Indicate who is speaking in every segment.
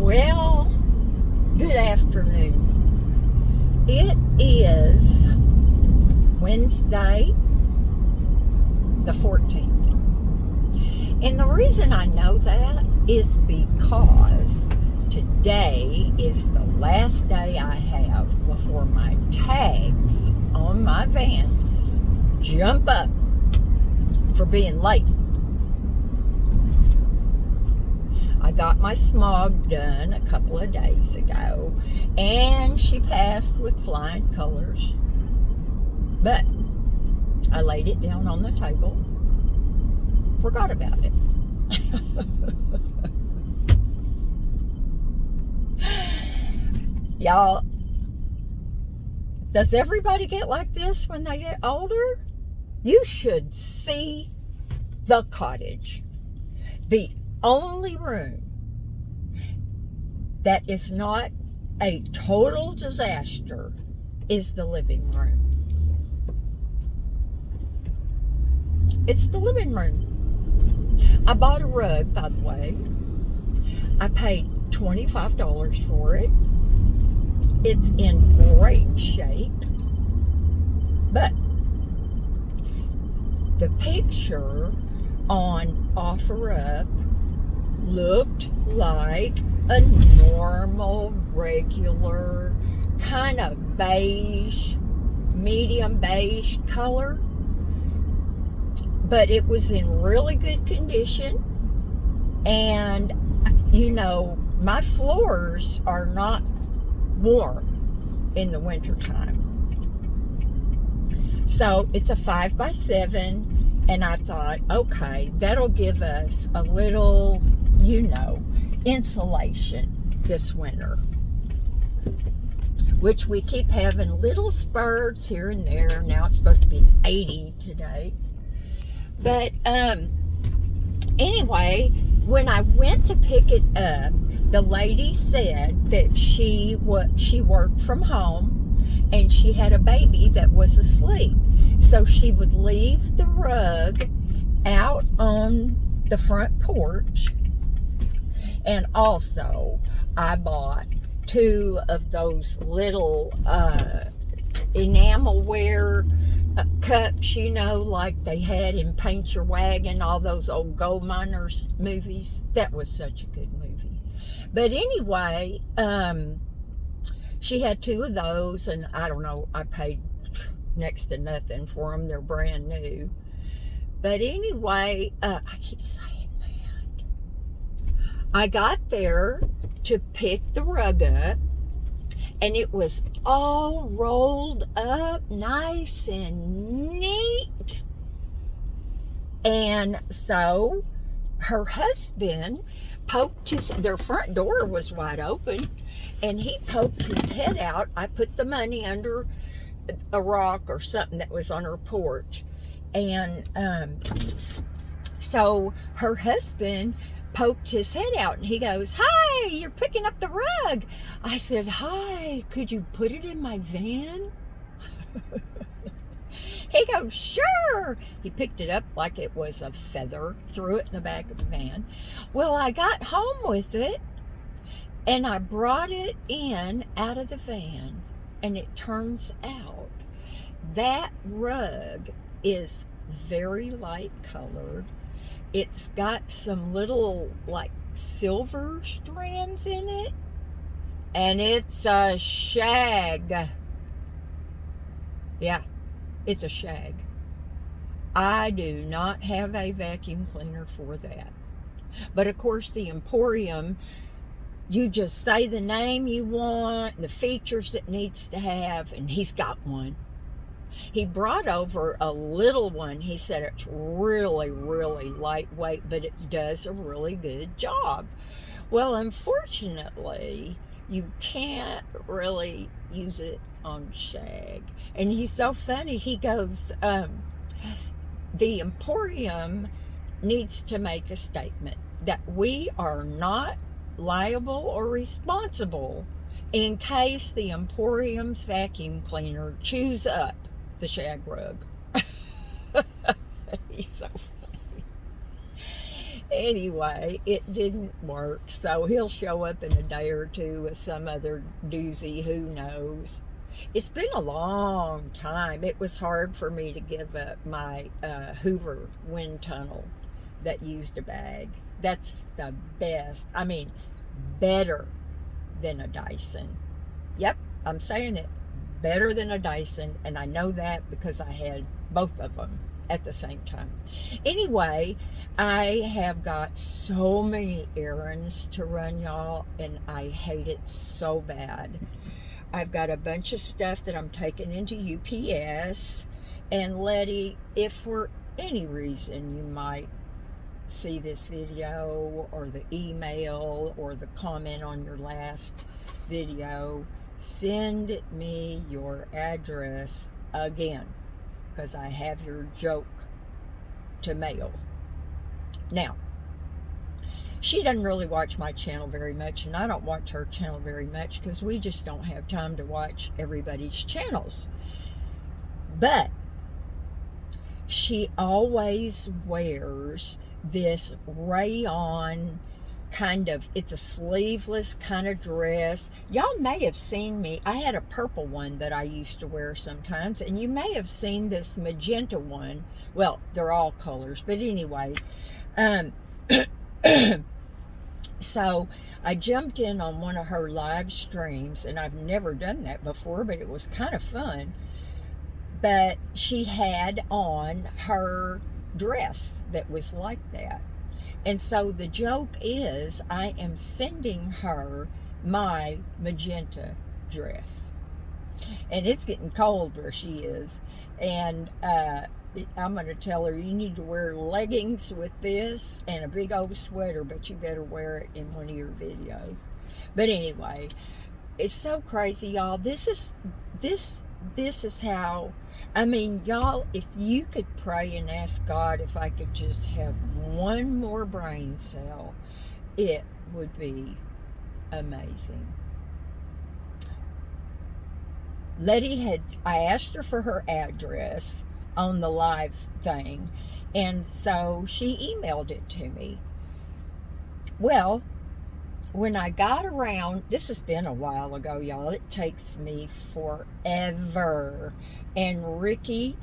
Speaker 1: Well, good afternoon. It is Wednesday, the 14th. And the reason I know that is because today is the last day I have before my tags on my van jump up for being late. I got my smog done a couple of days ago, and she passed with flying colors. But I laid it down on the table, forgot about it. Y'all, does everybody get like this when they get older? You should see the cottage. The only room that is not a total disaster is the living room. It's the living room. I bought a rug, by the way. I paid $25 for it. It's in great shape. But the picture on OfferUp looked like a normal, regular, kind of beige, medium beige color. But it was in really good condition. And, you know, my floors are not warm in the wintertime. So it's a 5x7. And I thought, okay, that'll give us a little, you know, insulation this winter. Which we keep having little spurts here and there. Now it's supposed to be 80 today. But anyway, when I went to pick it up, the lady said that she worked from home and she had a baby that was asleep. So she would leave the rug out on the front porch. And also, I bought 2 of those little enamelware cups, you know, like they had in Paint Your Wagon, all those old gold miners movies. That was such a good movie. But anyway, she had 2 of those, and I don't know, I paid next to nothing for them. They're brand new. But anyway, I keep saying that. I got there to pick the rug up, and it was all rolled up nice and neat. And so her husband their front door was wide open, and he poked his head out. I put the money under a rock or something that was on her porch. And so her husband poked his head out, and he goes, "Hi, you're picking up the rug." I said, "Hi, could you put it in my van?" He goes, "Sure." He picked it up like it was a feather, threw it in the back of the van. Well, I got home with it, and I brought it in out of the van, and it turns out that rug is very light colored. It's got some little like silver strands in it, and it's a shag. Yeah, it's a shag. I do not have a vacuum cleaner for that. But of course, the Emporium, you just say the name you want, the features it needs to have, and he's got one. He brought over a little one. He said it's really, really lightweight, but it does a really good job. Well, unfortunately, you can't really use it on shag. And he's so funny. He goes, the Emporium needs to make a statement that we are not liable or responsible in case the Emporium's vacuum cleaner chews up the shag rug. He's so funny. Anyway, it didn't work, so he'll show up in a day or two with some other doozy, who knows. It's been a long time. It was hard for me to give up my Hoover wind tunnel that used a bag. That's the best. I mean, better than a Dyson. Yep, I'm saying it. Better than a Dyson, and I know that because I had both of them at the same time. Anyway, I have got so many errands to run, y'all, and I hate it so bad. I've got a bunch of stuff that I'm taking into UPS, and Letty, if for any reason you might see this video or the email or the comment on your last video, send me your address again, because I have your joke to mail. Now, she doesn't really watch my channel very much, and I don't watch her channel very much because we just don't have time to watch everybody's channels. But she always wears this rayon kind of, it's a sleeveless kind of dress. Y'all may have seen me. I had a purple one that I used to wear sometimes, and you may have seen this magenta one. Well, they're all colors, but anyway. So I jumped in on one of her live streams, and I've never done that before, but it was kind of fun. But she had on her dress that was like that. And so the joke is, I am sending her my magenta dress. And it's getting cold where she is. And I'm going to tell her, you need to wear leggings with this and a big old sweater, but you better wear it in one of your videos. But anyway, it's so crazy, y'all. This is how, I mean, y'all, if you could pray and ask God if I could just have one more brain cell, it would be amazing. Letty I asked her for her address on the live thing, and so she emailed it to me. Well, when I got around, this has been a while ago, y'all. It takes me forever. And Ricky,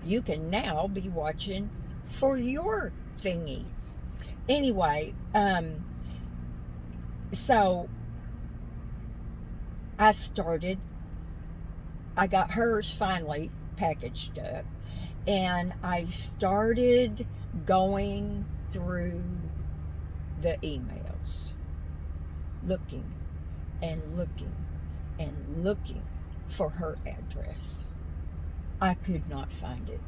Speaker 1: you can now be watching for your thingy. Anyway, so I got hers finally packaged up, and I started going through the emails, looking and looking and looking for her address. I could not find it.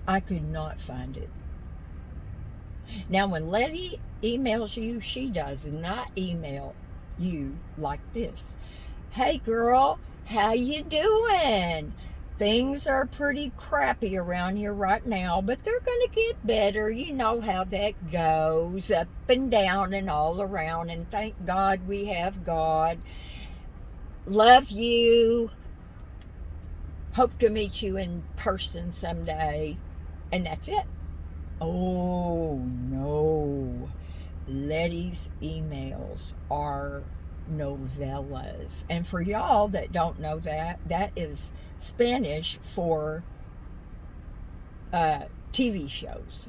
Speaker 1: I could not find it. Now, when Letty emails you, she does not email you like this. Hey girl, how you doing? Things are pretty crappy around here right now, but they're going to get better. You know how that goes, up and down and all around, and thank God we have God. Love you. Hope to meet you in person someday. And that's it. Oh, no. Letty's emails are novellas. And for y'all that don't know that, that is Spanish for TV shows.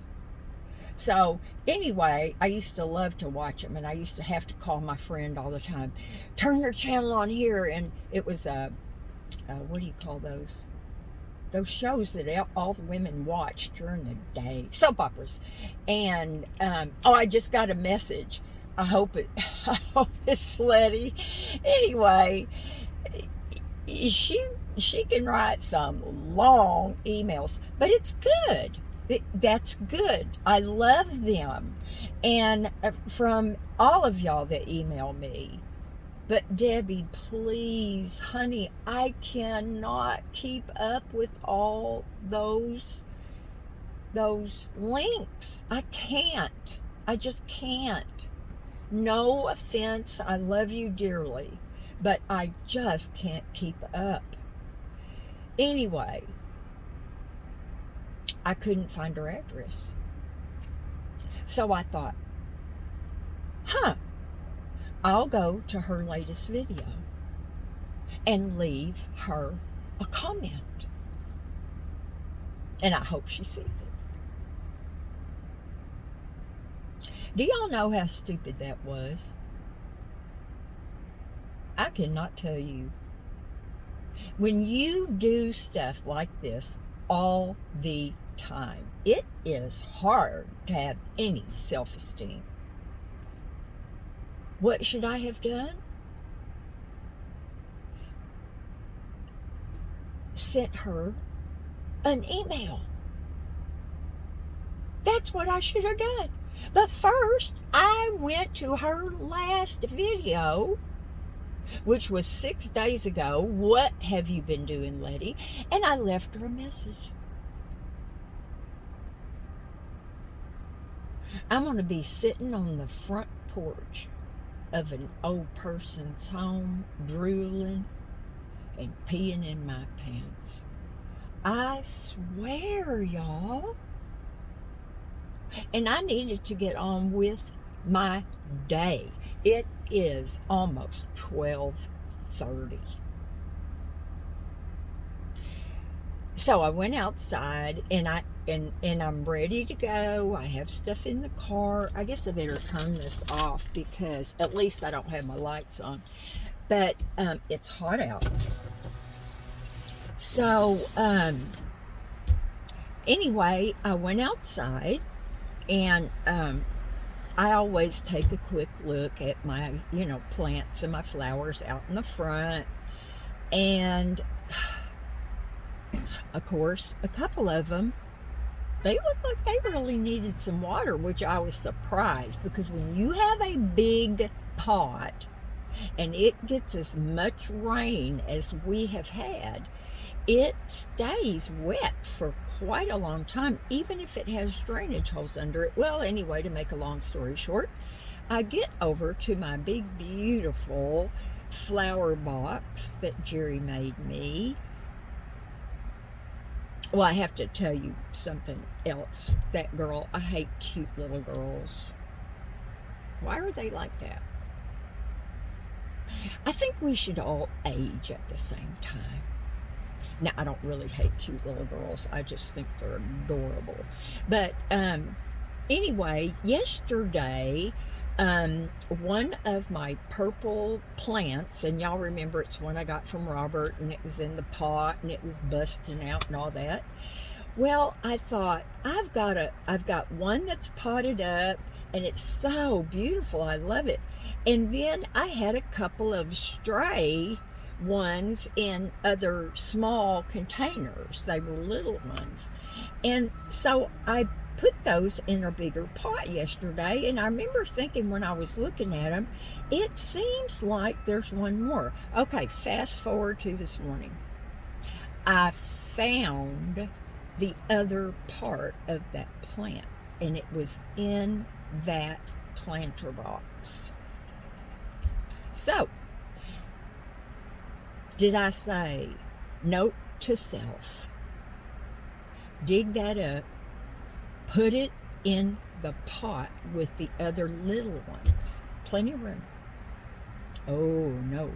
Speaker 1: So anyway, I used to love to watch them, and I used to have to call my friend all the time, turn your channel on here, and it was what do you call those shows that all the women watch during the day, soap operas. And I just got a message. I hope it's Letty. Anyway, she can write some long emails, but it's good. That's good. I love them. And from all of y'all that email me. But Debbie, please, honey, I cannot keep up with all those links. I can't. I just can't. No offense, I love you dearly, but I just can't keep up. Anyway, I couldn't find her address. So I thought, I'll go to her latest video and leave her a comment. And I hope she sees it. Do y'all know how stupid that was? I cannot tell you. When you do stuff like this all the time, it is hard to have any self-esteem. What should I have done? Sent her an email. That's what I should have done. But first, I went to her last video, which was 6 days ago. What have you been doing, Letty? And I left her a message. I'm going to be sitting on the front porch of an old person's home, drooling and peeing in my pants. I swear, y'all. And I needed to get on with my day. It is almost 12:30. So I went outside and I'm ready to go. I have stuff in the car. I guess I better turn this off because at least I don't have my lights on. But it's hot out. So anyway, I went outside. And I always take a quick look at my, plants and my flowers out in the front. And, of course, a couple of them, they look like they really needed some water, which I was surprised. Because when you have a big pot and it gets as much rain as we have had, it stays wet for quite a long time, even if it has drainage holes under it. Well, anyway, to make a long story short, I get over to my big, beautiful flower box that Jerry made me. Well, I have to tell you something else. That girl, I hate cute little girls. Why are they like that? I think we should all age at the same time. Now, I don't really hate cute little girls. I just think they're adorable. But anyway, yesterday, one of my purple plants, and y'all remember it's one I got from Robert, and it was in the pot, and it was busting out and all that. Well, I thought, I've got one that's potted up, and it's so beautiful. I love it. And then I had a couple of stray ones in other small containers. They were little ones. And so I put those in a bigger pot yesterday, and I remember thinking when I was looking at them, it seems like there's one more. Okay, fast forward to this morning. I found the other part of that plant, and it was in that planter box. So, did I say, note to self, dig that up, put it in the pot with the other little ones? Plenty of room. Oh, no.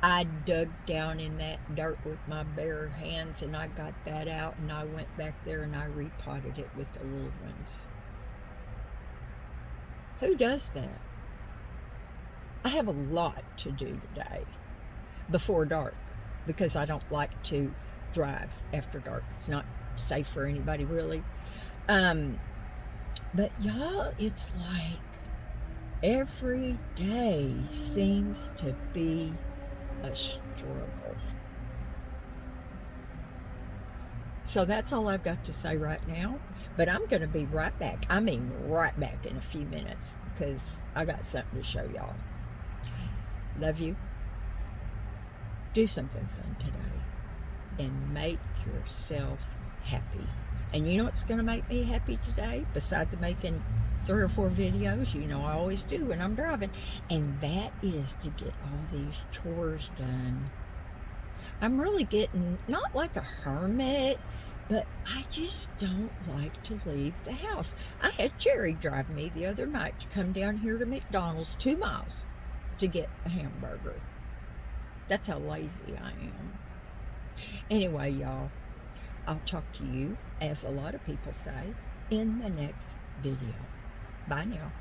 Speaker 1: I dug down in that dirt with my bare hands, and I got that out, and I went back there and I repotted it with the little ones. Who does that? I have a lot to do today before dark, because I don't like to drive after dark. It's not safe for anybody, really. But y'all, it's like every day seems to be a struggle. So that's all I've got to say right now. But I'm going to be right back. I mean, right back in a few minutes, because I got something to show y'all. Love you. Do something fun today and make yourself happy. And you know what's going to make me happy today? Besides making 3 or 4 videos, I always do when I'm driving. And that is to get all these chores done. I'm really getting, not like a hermit, But I just don't like to leave the house. I had Jerry drive me the other night to come down here to McDonald's 2 miles to get a hamburger. That's how lazy I am. Anyway, y'all, I'll talk to you, as a lot of people say, in the next video. Bye now.